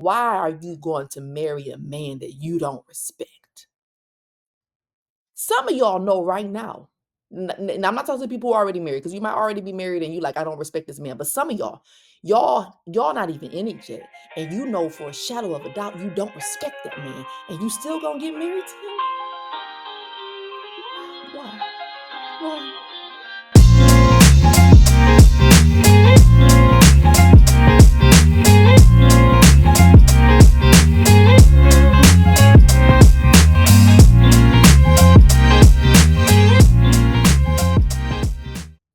Why are you going to marry a man that you don't respect? Some of y'all know right now. And I'm not talking to people who are already married, because you might already be married and you like, I don't respect this man. But some of y'all not even in it yet. And you know for a shadow of a doubt you don't respect that man. And you still gonna get married to him? Why? Why?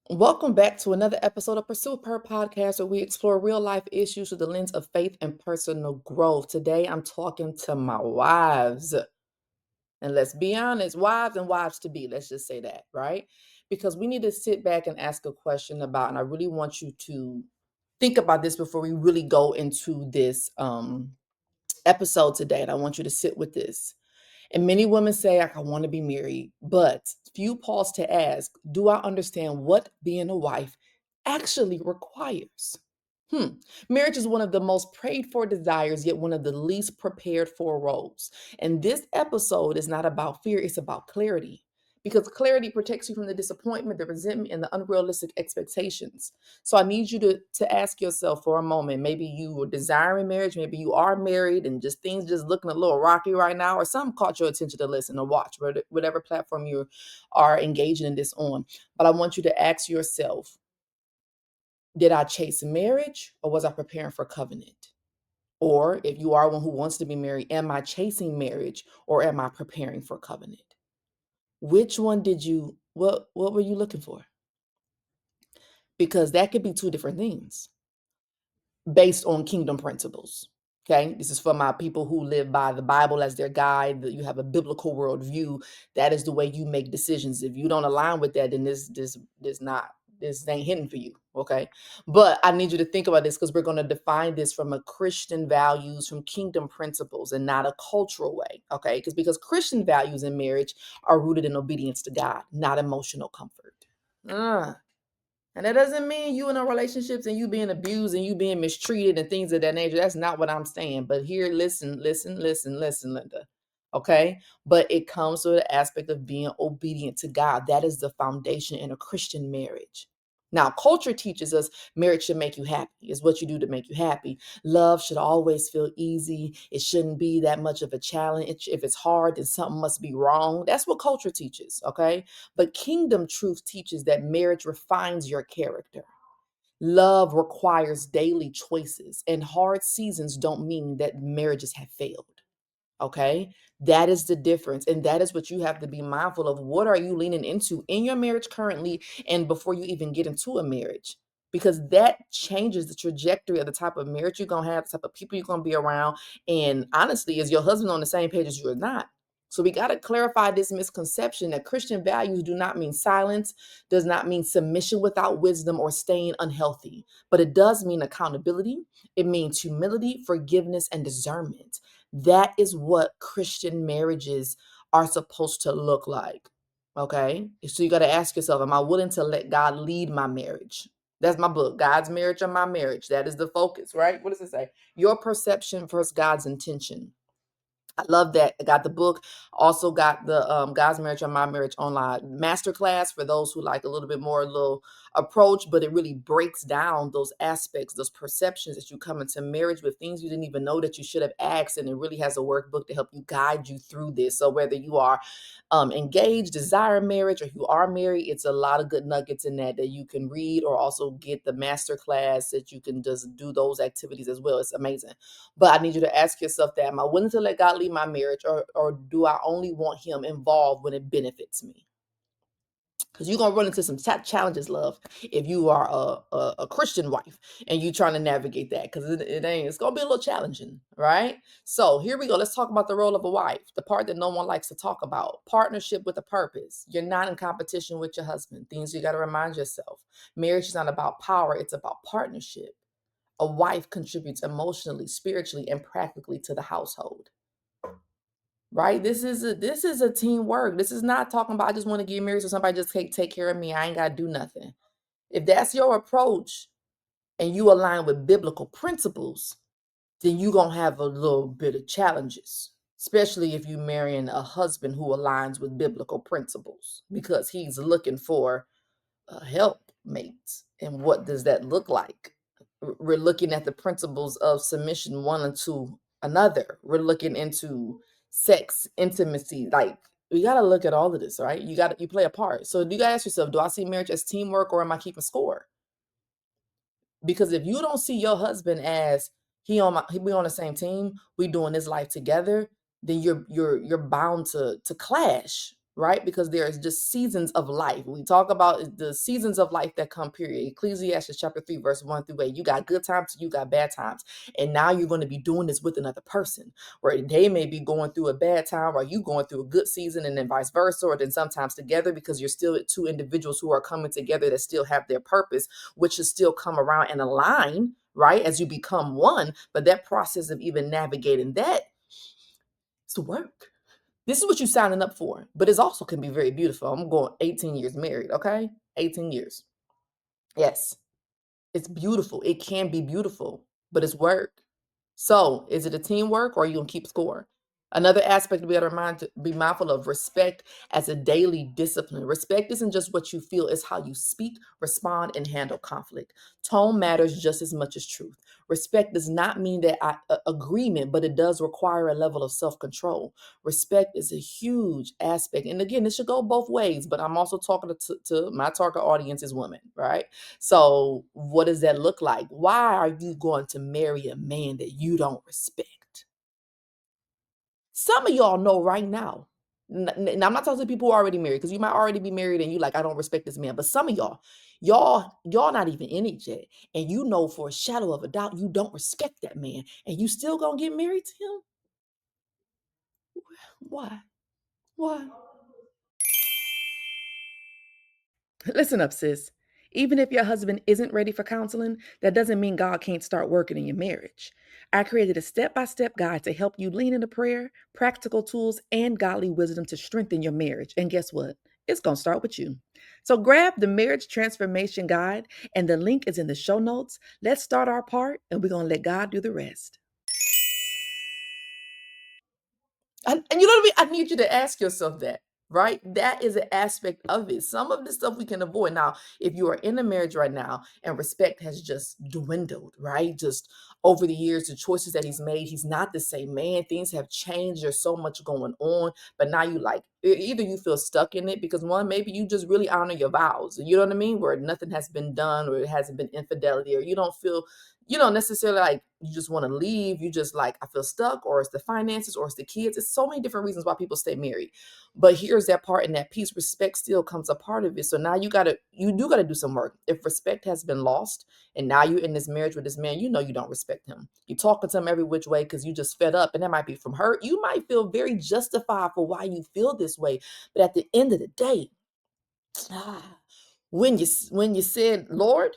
Welcome back to another episode of Pursue Her podcast, where we explore real life issues through the lens of faith and personal growth. Today, I'm talking to my wives. And let's be honest, wives and wives to be, let's just say that, right? Because we need to sit back and ask a question about, and I really want you to think about this before we really go into this episode today. And I want you to sit with this. And many women say, I want to be married, but few pause to ask, do I understand what being a wife actually requires? Marriage is one of the most prayed for desires, yet one of the least prepared for roles. And this episode is not about fear, it's about clarity. Because clarity protects you from the disappointment, the resentment, and the unrealistic expectations. So I need you to ask yourself for a moment. Maybe you were desiring marriage, maybe you are married and just things just looking a little rocky right now, or something caught your attention to listen or watch, whatever platform you are engaging in this on. But I want you to ask yourself, did I chase marriage or was I preparing for covenant? Or if you are one who wants to be married, am I chasing marriage or am I preparing for covenant? Which one what were you looking for? Because that could be two different things based on kingdom principles. Okay, this is for my people who live by the Bible as their guide. That you have a biblical worldview. That is the way you make decisions. If you don't align with that, then this ain't hidden for you. Okay, but I need you to think about this, because we're going to define this from a Christian values, from kingdom principles, and not a cultural way. Okay, because Christian values in marriage are rooted in obedience to God, not emotional comfort. And that doesn't mean you in a relationships and you being abused and you being mistreated and things of that nature. That's not what I'm saying. But here, listen, Linda. Okay. But it comes with the aspect of being obedient to God. That is the foundation in a Christian marriage. Now, culture teaches us marriage should make you happy. It's what you do to make you happy. Love should always feel easy. It shouldn't be that much of a challenge. If it's hard, then something must be wrong. That's what culture teaches. Okay. But kingdom truth teaches that marriage refines your character. Love requires daily choices, and hard seasons don't mean that marriages have failed. Okay. That is the difference. And that is what you have to be mindful of. What are you leaning into in your marriage currently and before you even get into a marriage? Because that changes the trajectory of the type of marriage you're going to have, the type of people you're going to be around. And honestly, is your husband on the same page as you or not? So we got to clarify this misconception that Christian values do not mean silence, does not mean submission without wisdom or staying unhealthy, but it does mean accountability. It means humility, forgiveness, and discernment. That is what Christian marriages are supposed to look like. Okay. So you got to ask yourself, am I willing to let God lead my marriage? That's my book, God's Marriage or My Marriage. That is the focus, right? What does it say? Your perception versus God's intention. I love that. I got the book. Also got the God's Marriage or My Marriage online masterclass for those who like a little bit more little approach, but it really breaks down those aspects, those perceptions that you come into marriage with, things you didn't even know that you should have asked. And it really has a workbook to help you guide you through this. So whether you are engaged, desire marriage, or you are married, it's a lot of good nuggets in that you can read, or also get the masterclass that you can just do those activities as well. It's amazing. But I need you to ask yourself that, am I willing to let God lead my marriage, or do I only want him involved when it benefits me? Because you're going to run into some challenges, love, if you are a Christian wife and you trying to navigate that, because it's going to be a little challenging, right? So here we go. Let's talk about the role of a wife, the part that no one likes to talk about. Partnership with a purpose. You're not in competition with your husband. Things you got to remind yourself. Marriage is not about power. It's about partnership. A wife contributes emotionally, spiritually, and practically to the household. Right? This is a teamwork. This is not talking about I just want to get married so somebody just take care of me. I ain't gotta do nothing. If that's your approach and you align with biblical principles, then you're going to have a little bit of challenges, especially if you're marrying a husband who aligns with biblical principles because he's looking for a helpmate. And what does that look like? We're looking at the principles of submission one unto another. We're looking into sex, intimacy. Like, we got to look at all of this, right? You play a part. So you got to ask yourself, do I see marriage as teamwork or am I keeping score? Because if you don't see your husband as we on the same team, we doing this life together, then you're bound to clash, right? Because there's just seasons of life. We talk about the seasons of life that come, period. Ecclesiastes chapter 3, verse 1-8. You got good times, you got bad times. And now you're going to be doing this with another person, where they may be going through a bad time or you going through a good season, and then vice versa, or then sometimes together, because you're still two individuals who are coming together that still have their purpose, which should still come around and align, right, as you become one. But that process of even navigating that, it's the work. This is what you're signing up for, but it also can be very beautiful. I'm going 18 years married, okay? 18 years. Yes, it's beautiful. It can be beautiful, but it's work. So, is it a teamwork or are you gonna keep score? Another aspect to be mindful of: respect as a daily discipline. Respect isn't just what you feel, it's how you speak, respond, and handle conflict. Tone matters just as much as truth. Respect does not mean that agreement, but it does require a level of self-control. Respect is a huge aspect. And again, this should go both ways, but I'm also talking to my target audience is women, right? So, what does that look like? Why are you going to marry a man that you don't respect? Some of y'all know right now. And I'm not talking to people who are already married, because you might already be married and you like, I don't respect this man. But some of y'all not even in it yet. And you know for a shadow of a doubt you don't respect that man. And you still gonna get married to him? Why? Why? Listen up, sis. Even if your husband isn't ready for counseling, that doesn't mean God can't start working in your marriage. I created a step by step guide to help you lean into prayer, practical tools, and godly wisdom to strengthen your marriage. And guess what? It's going to start with you. So grab the Marriage Transformation Guide, and the link is in the show notes. Let's start our part, and we're going to let God do the rest. And you know what I mean? I need you to ask yourself that, right? That is an aspect of it. Some of the stuff we can avoid. Now, if you are in a marriage right now and respect has just dwindled, right? Just over the years, the choices that he's made, he's not the same man. Things have changed. There's so much going on. But now you like, either you feel stuck in it because one, maybe you just really honor your vows. You know what I mean? Where nothing has been done or it hasn't been infidelity, or you don't feel necessarily like you just want to leave. You just like, I feel stuck, or it's the finances, or it's the kids. It's so many different reasons why people stay married. But here's that part, and that piece, respect still comes a part of it. So now you do gotta do some work. If respect has been lost and now you're in this marriage with this man, you don't respect him. You're talking to him every which way because you just fed up, and that might be from hurt. You might feel very justified for why you feel this way. But at the end of the day, when you said, Lord,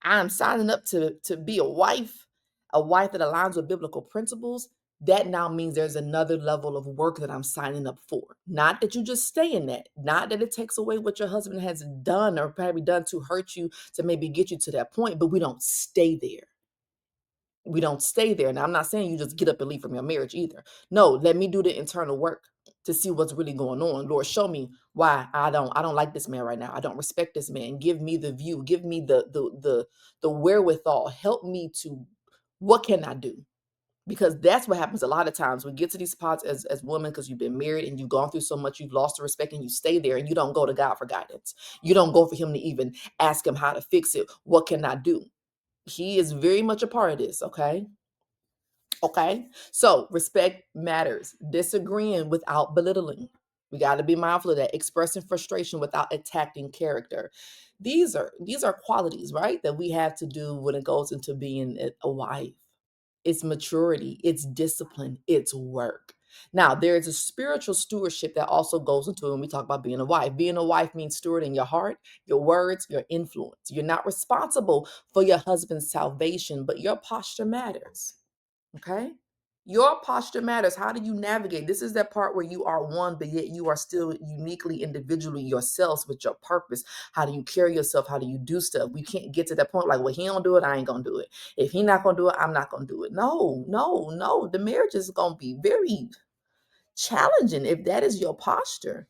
I'm signing up to be a wife that aligns with biblical principles. That now means there's another level of work that I'm signing up for. Not that you just stay in that, not that it takes away what your husband has done or probably done to hurt you to maybe get you to that point, but we don't stay there. We don't stay there. Now, I'm not saying you just get up and leave from your marriage either. No, let me do the internal work to see what's really going on. Lord, show me why I don't like this man right now. I don't respect this man. Give me the view. Give me the wherewithal. Help me to, what can I do? Because that's what happens a lot of times. We get to these spots as women, because you've been married and you've gone through so much, you've lost the respect, and you stay there and you don't go to God for guidance. You don't go for him to even ask him how to fix it. What can I do? He is very much a part of this, okay? Okay. So respect matters. Disagreeing without belittling. We got to be mindful of that. Expressing frustration without attacking character. These are qualities, right, that we have to do when it goes into being a wife. It's maturity, it's discipline, it's work. Now, there is a spiritual stewardship that also goes into it when we talk about being a wife. Being a wife means stewarding your heart, your words, your influence. You're not responsible for your husband's salvation, but your posture matters. Okay. Your posture matters. How do you navigate? This is that part where you are one, but yet you are still uniquely, individually yourselves with your purpose. How do you carry yourself? How do you do stuff? We can't get to that point like, well, he don't do it, I ain't gonna do it. If he not gonna do it, I'm not gonna do it. No, no, no. The marriage is gonna be very challenging if that is your posture.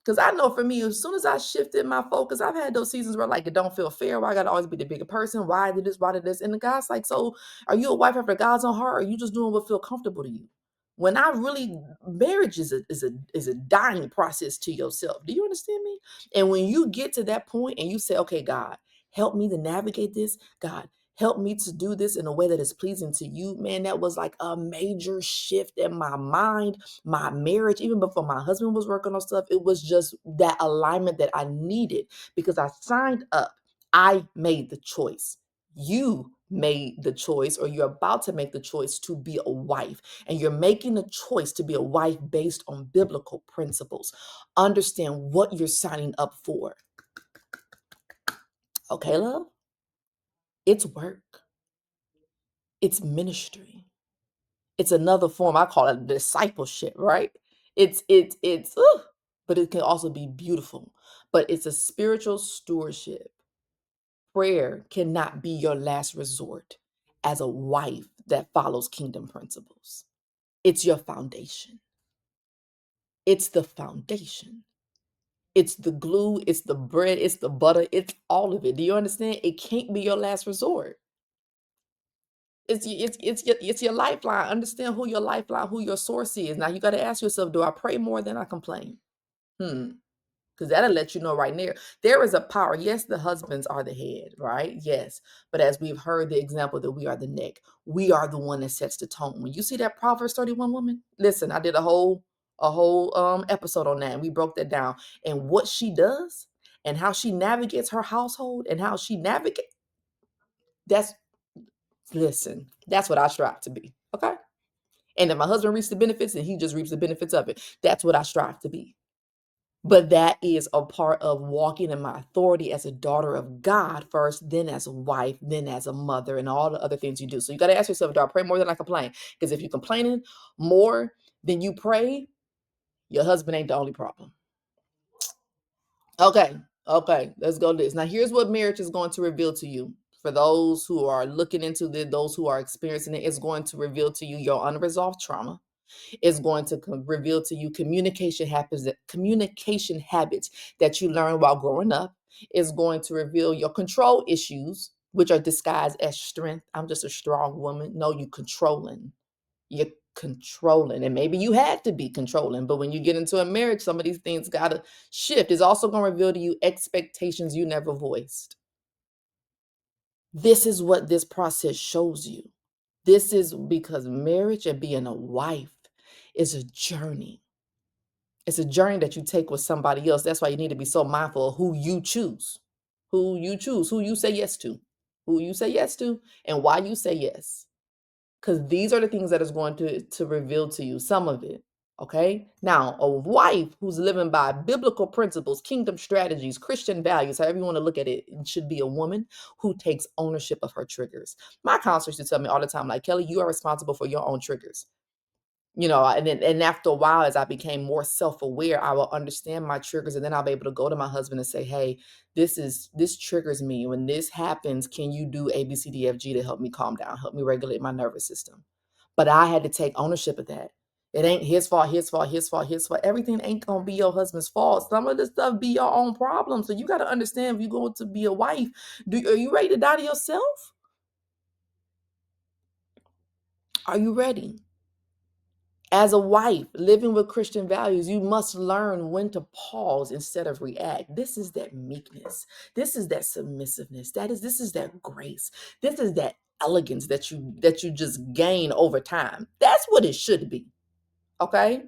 Because I know for me, as soon as I shifted my focus, I've had those seasons where like it don't feel fair. Why I gotta always be the bigger person? Why did this? Why did this? And the guy's like, so are you a wife after God's own heart? Or are you just doing what feel comfortable to you? When I really marriage is a dying process to yourself. Do you understand me? And when you get to that point and you say, okay, God, help me to navigate this. God, help me to do this in a way that is pleasing to you. Man, that was like a major shift in my mind, my marriage, even before my husband was working on stuff. It was just that alignment that I needed because I signed up. I made the choice. You made the choice, or you're about to make the choice to be a wife, and you're making a choice to be a wife based on biblical principles. Understand what you're signing up for. Okay, love? It's work, it's ministry. It's another form. I call it discipleship, right? It's but it can also be beautiful. But it's a spiritual stewardship. Prayer cannot be your last resort as a wife that follows kingdom principles. It's your foundation. It's the foundation. It's the glue, it's the bread, it's the butter, it's all of it. Do you understand? It can't be your last resort. It's your lifeline. Understand who your lifeline, who your source is. Now you got to ask yourself, do I pray more than I complain? Because that'll let you know right there. There is a power. Yes, the husbands are the head, right? Yes. But as we've heard the example that we are the neck, we are the one that sets the tone. When you see that Proverbs 31 woman, listen, I did a whole episode on that, and we broke that down. And what she does and how she navigates her household and how she navigates, that's listen, that's what I strive to be. Okay. And if my husband reaps the benefits and he just reaps the benefits of it, that's what I strive to be. But that is a part of walking in my authority as a daughter of God first, then as a wife, then as a mother, and all the other things you do. So you got to ask yourself, do I pray more than I complain? Because if you're complaining more than you pray, your husband ain't the only problem. Okay. Okay. Let's go to this. Now, here's what marriage is going to reveal to you. For those who are looking into it, those who are experiencing it, it's going to reveal to you your unresolved trauma. Is going to reveal to you communication habits that you learned while growing up. Is going to reveal your control issues, which are disguised as strength. I'm just a strong woman. No, you're controlling, and maybe you had to be controlling, but when you get into a marriage, some of these things gotta shift. Is also going to reveal to you expectations you never voiced. This is what this process shows you. This is because marriage and being a wife is a journey. It's a journey that you take with somebody else. That's why you need to be so mindful of who you choose, who you say yes to, who you say yes to, and why you say yes. Because these are the things that is going to reveal to you some of it. Okay. Now, a wife who's living by biblical principles, kingdom strategies, Christian values, however you want to look at it, it should be a woman who takes ownership of her triggers. My counselors used to tell me all the time, like, Kelley, you are responsible for your own triggers. And after a while, as I became more self-aware, I will understand my triggers, and then I'll be able to go to my husband and say, hey, this triggers me. When this happens, can you do A, B, C, D, F, G to help me calm down, help me regulate my nervous system? But I had to take ownership of that. It ain't his fault, his fault, his fault, his fault. Everything ain't gonna be your husband's fault. Some of this stuff be your own problem. So you got to understand, if you go to be a wife, are you ready to die to yourself? Are you ready? As a wife living with Christian values, you must learn when to pause instead of react. This is that meekness. This is that submissiveness. This is that grace. This is that elegance that you just gain over time. That's what it should be. Okay?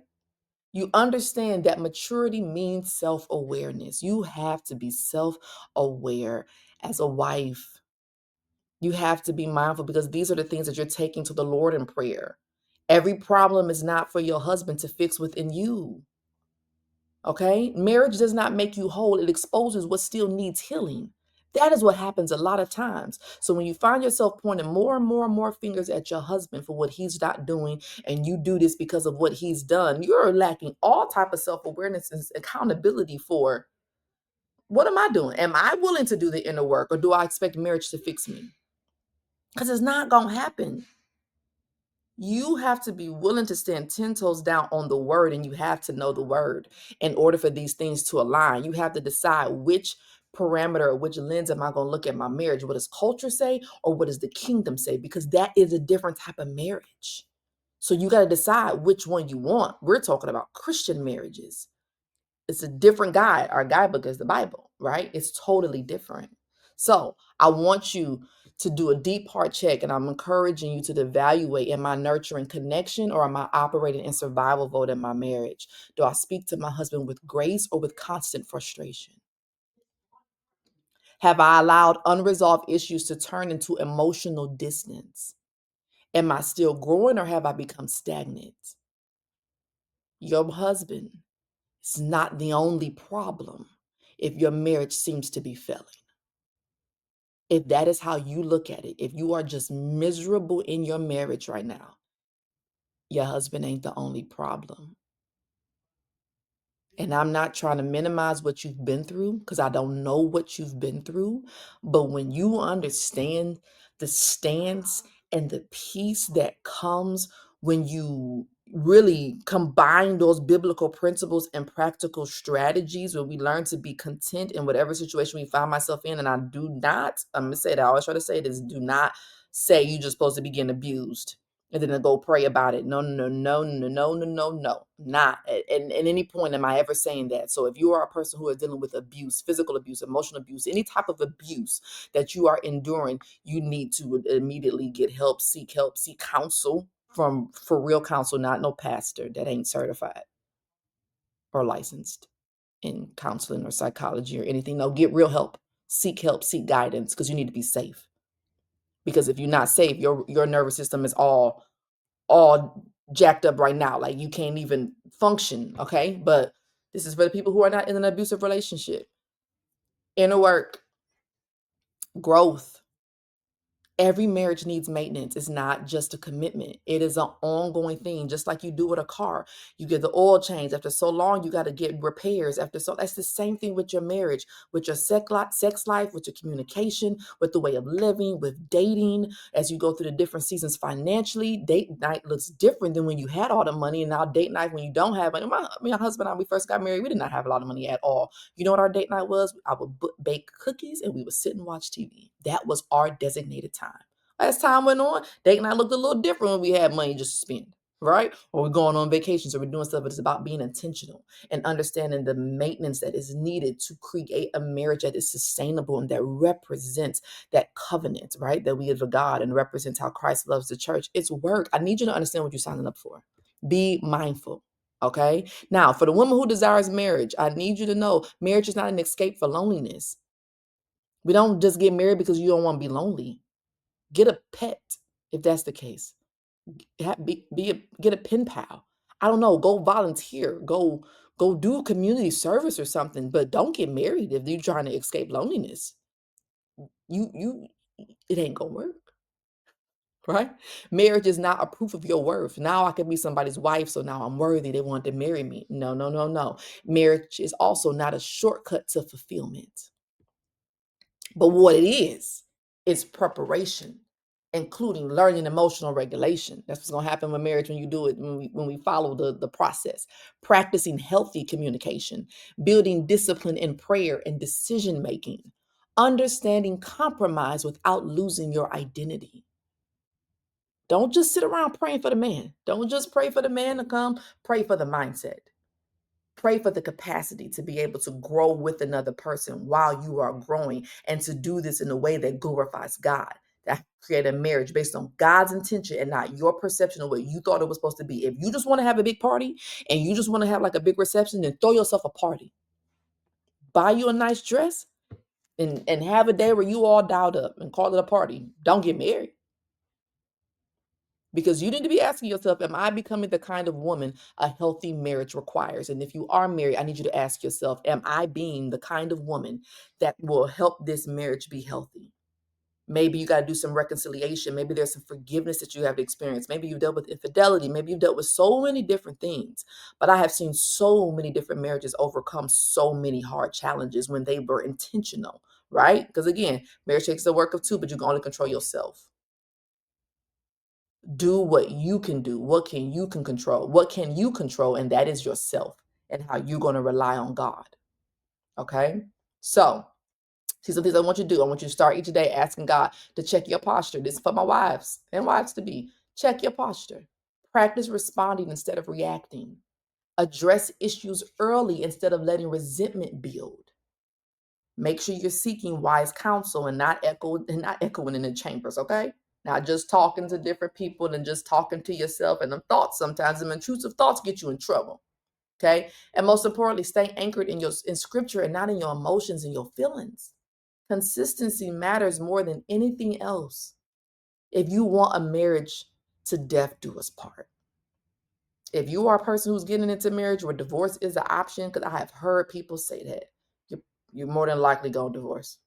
You understand that maturity means self-awareness. You have to be self-aware as a wife. You have to be mindful because these are the things that you're taking to the Lord in prayer. Every problem is not for your husband to fix within you. Okay? Marriage does not make you whole, it exposes what still needs healing. That is what happens a lot of times. So when you find yourself pointing more and more and more fingers at your husband for what he's not doing, and you do this because of what he's done, you're lacking all type of self-awareness and accountability for, what am I doing? Am I willing to do the inner work, or do I expect marriage to fix me? Because it's not going to happen. You have to be willing to stand 10 toes down on the word, and you have to know the word in order for these things to align. You have to decide which parameter or which lens am I going to look at my marriage. What does culture say, or what does the kingdom say? Because that is a different type of marriage. So you got to decide which one you want. We're talking about Christian marriages. It's a different guide. Our guidebook is the Bible, right? It's totally different. So I want you to do a deep heart check, and I'm encouraging you to evaluate, am I nurturing connection, or am I operating in survival mode in my marriage? Do I speak to my husband with grace or with constant frustration? Have I allowed unresolved issues to turn into emotional distance? Am I still growing, or have I become stagnant? Your husband is not the only problem if your marriage seems to be failing. If that is how you look at it, if you are just miserable in your marriage right now, your husband ain't the only problem. And I'm not trying to minimize what you've been through, because I don't know what you've been through. But when you understand the stance and the peace that comes when you really combine those biblical principles and practical strategies, when we learn to be content in whatever situation we find myself in. And I do not, I'm going to say that, I always try to say this, do not say you're just supposed to be getting abused and then to go pray about it. No, no, no, no, no, no, no, no, not at any point am I ever saying that. So if you are a person who is dealing with abuse, physical abuse, emotional abuse, any type of abuse that you are enduring, you need to immediately get help, seek counsel from for real counsel, not no pastor that ain't certified or licensed in counseling or psychology or anything. No, get real help, seek guidance, because you need to be safe. Because if you're not safe, your nervous system is all jacked up right now. Like you can't even function. Okay. But this is for the people who are not in an abusive relationship. Inner work, growth. Every marriage needs maintenance. It's not just a commitment. It is an ongoing thing, just like you do with a car. You get the oil change. After so long, you got to get repairs. That's the same thing with your marriage, with your sex life, with your communication, with the way of living, with dating. As you go through the different seasons financially, date night looks different than when you had all the money, and now date night when you don't have money. My husband and I, we first got married, we did not have a lot of money at all. You know what our date night was? I would bake cookies and we would sit and watch TV. That was our designated time. As time went on, date night looked a little different when we had money just to spend, right? Or we're going on vacations or we're doing stuff, but it's about being intentional and understanding the maintenance that is needed to create a marriage that is sustainable and that represents that covenant, right? That we have a God and represents how Christ loves the church. It's work. I need you to understand what you're signing up for. Be mindful. Okay. Now, for the woman who desires marriage, I need you to know marriage is not an escape for loneliness. We don't just get married because you don't want to be lonely. Get a pet if that's the case. Get a pen pal. I don't know. Go volunteer. Go do community service or something. But don't get married if you're trying to escape loneliness. You it ain't gonna work. Right? Marriage is not a proof of your worth. Now I can be somebody's wife, so now I'm worthy. They want to marry me. No, no, no, no. Marriage is also not a shortcut to fulfillment. But what it is preparation, including learning emotional regulation. That's what's going to happen with marriage when you do it, when we follow the process. Practicing healthy communication, building discipline in prayer and decision making, understanding compromise without losing your identity. Don't just sit around praying for the man. Don't just pray for the man to come. Pray for the mindset. Pray for the capacity to be able to grow with another person while you are growing, and to do this in a way that glorifies God. That create a marriage based on God's intention and not your perception of what you thought it was supposed to be. If you just want to have a big party and you just want to have like a big reception, then throw yourself a party. Buy you a nice dress and have a day where you all dialed up and call it a party. Don't get married. Because you need to be asking yourself, am I becoming the kind of woman a healthy marriage requires? And if you are married, I need you to ask yourself, am I being the kind of woman that will help this marriage be healthy? Maybe you got to do some reconciliation. Maybe there's some forgiveness that you have to experience. Maybe you've dealt with infidelity. Maybe you've dealt with so many different things. But I have seen so many different marriages overcome so many hard challenges when they were intentional, right? Because again, marriage takes the work of two, but you can only control yourself. Do what you can do. What can you can control? What can you control? And that is yourself and how you're going to rely on God. Okay? So, see some things I want you to do. I want you to start each day asking God to check your posture. This is for my wives and wives to be. Check your posture. Practice responding instead of reacting. Address issues early instead of letting resentment build. Make sure you're seeking wise counsel and not echoing in the chambers, okay? Not just talking to different people and just talking to yourself and them thoughts. Sometimes them intrusive thoughts get you in trouble. Okay. And most importantly, stay anchored in scripture and not in your emotions and your feelings. Consistency matters more than anything else. If you want a marriage to death do us part. If you are a person who's getting into marriage where divorce is an option, because I have heard people say that, you're more than likely going to divorce.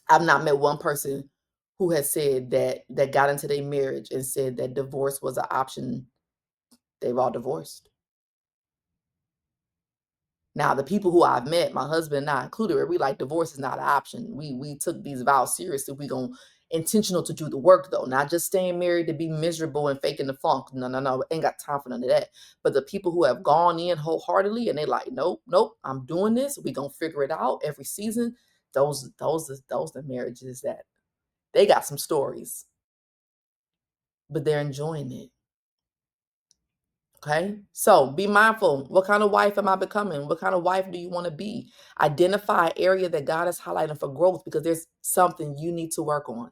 I've not met one person who has said that got into their marriage and said that divorce was an option. They've all divorced. Now, the people who I've met, my husband and I included, where we like divorce is not an option. We took these vows seriously. We gonna intentional to do the work though, not just staying married to be miserable and faking the funk. No. Ain't got time for none of that. But the people who have gone in wholeheartedly and they like, nope, I'm doing this. We gonna figure it out every season. Those the marriages that they got some stories, but they're enjoying it. Okay. So be mindful. What kind of wife am I becoming? What kind of wife do you want to be? Identify an area that God is highlighting for growth because there's something you need to work on.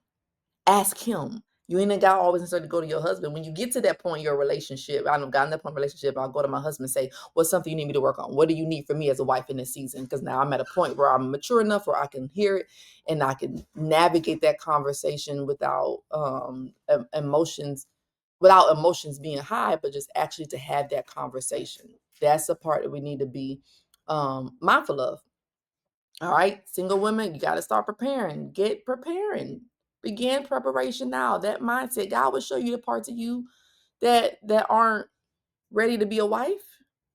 Ask him. You ain't got always necessarily go to your husband. When you get to that point in your relationship, I don't got that point in relationship, I'll go to my husband and say, what's something you need me to work on? What do you need from me as a wife in this season? Because now I'm at a point where I'm mature enough where I can hear it and I can navigate that conversation without emotions being high, but just actually to have that conversation. That's the part that we need to be mindful of. All right, single women, you got to start preparing. Get preparing. Begin preparation now. That mindset, God will show you the parts of you that aren't ready to be a wife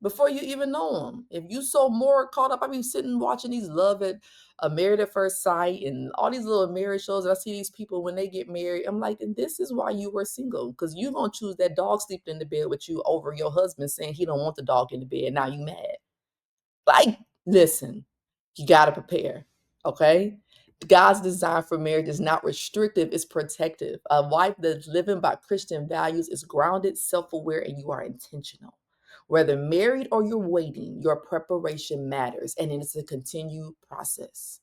before you even know them. If you so more caught up, I be sitting watching these Married at First Sight and all these little marriage shows. I see these people when they get married. I'm like, and this is why you were single, because you're gonna choose that dog sleeping in the bed with you over your husband saying he don't want the dog in the bed. Now you mad. Like, listen, you gotta prepare. Okay. God's design for marriage is not restrictive, it's protective. A wife that's living by Christian values is grounded, self-aware, and you are intentional. Whether married or you're waiting, your preparation matters, and it's a continued process.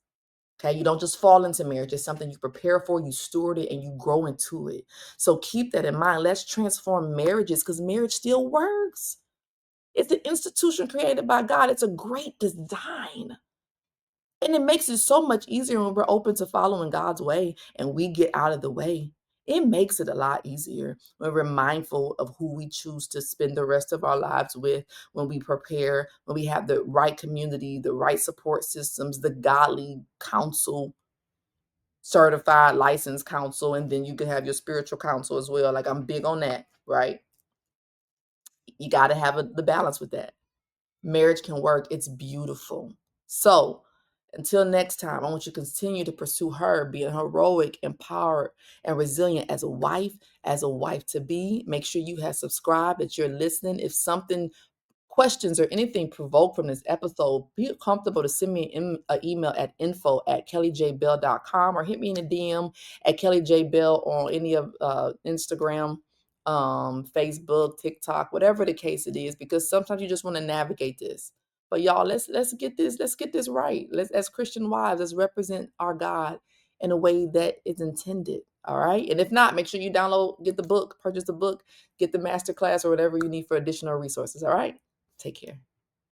Okay, you don't just fall into marriage. It's something you prepare for, you steward it, and you grow into it. So keep that in mind. Let's transform marriages because marriage still works. It's an institution created by God. It's a great design. And it makes it so much easier when we're open to following God's way and we get out of the way. It makes it a lot easier when we're mindful of who we choose to spend the rest of our lives with, when we prepare, when we have the right community, the right support systems, the godly counsel, certified licensed counsel, and then you can have your spiritual counsel as well. Like I'm big on that, right? You got to have the balance with that. Marriage can work. It's beautiful. So until next time, I want you to continue to pursue her, being heroic, empowered, and resilient as a wife to be. Make sure you have subscribed, that you're listening. If something questions or anything provoked from this episode, be comfortable to send me an email at info@kelleyjbell.com or hit me in a DM at kelleyjbell on any of Instagram, Facebook, TikTok, whatever the case it is, because sometimes you just want to navigate this. But y'all, let's get this right. Let's, as Christian wives, let's represent our God in a way that is intended. All right. And if not, make sure you get the book, purchase the book, get the masterclass or whatever you need for additional resources. All right. Take care.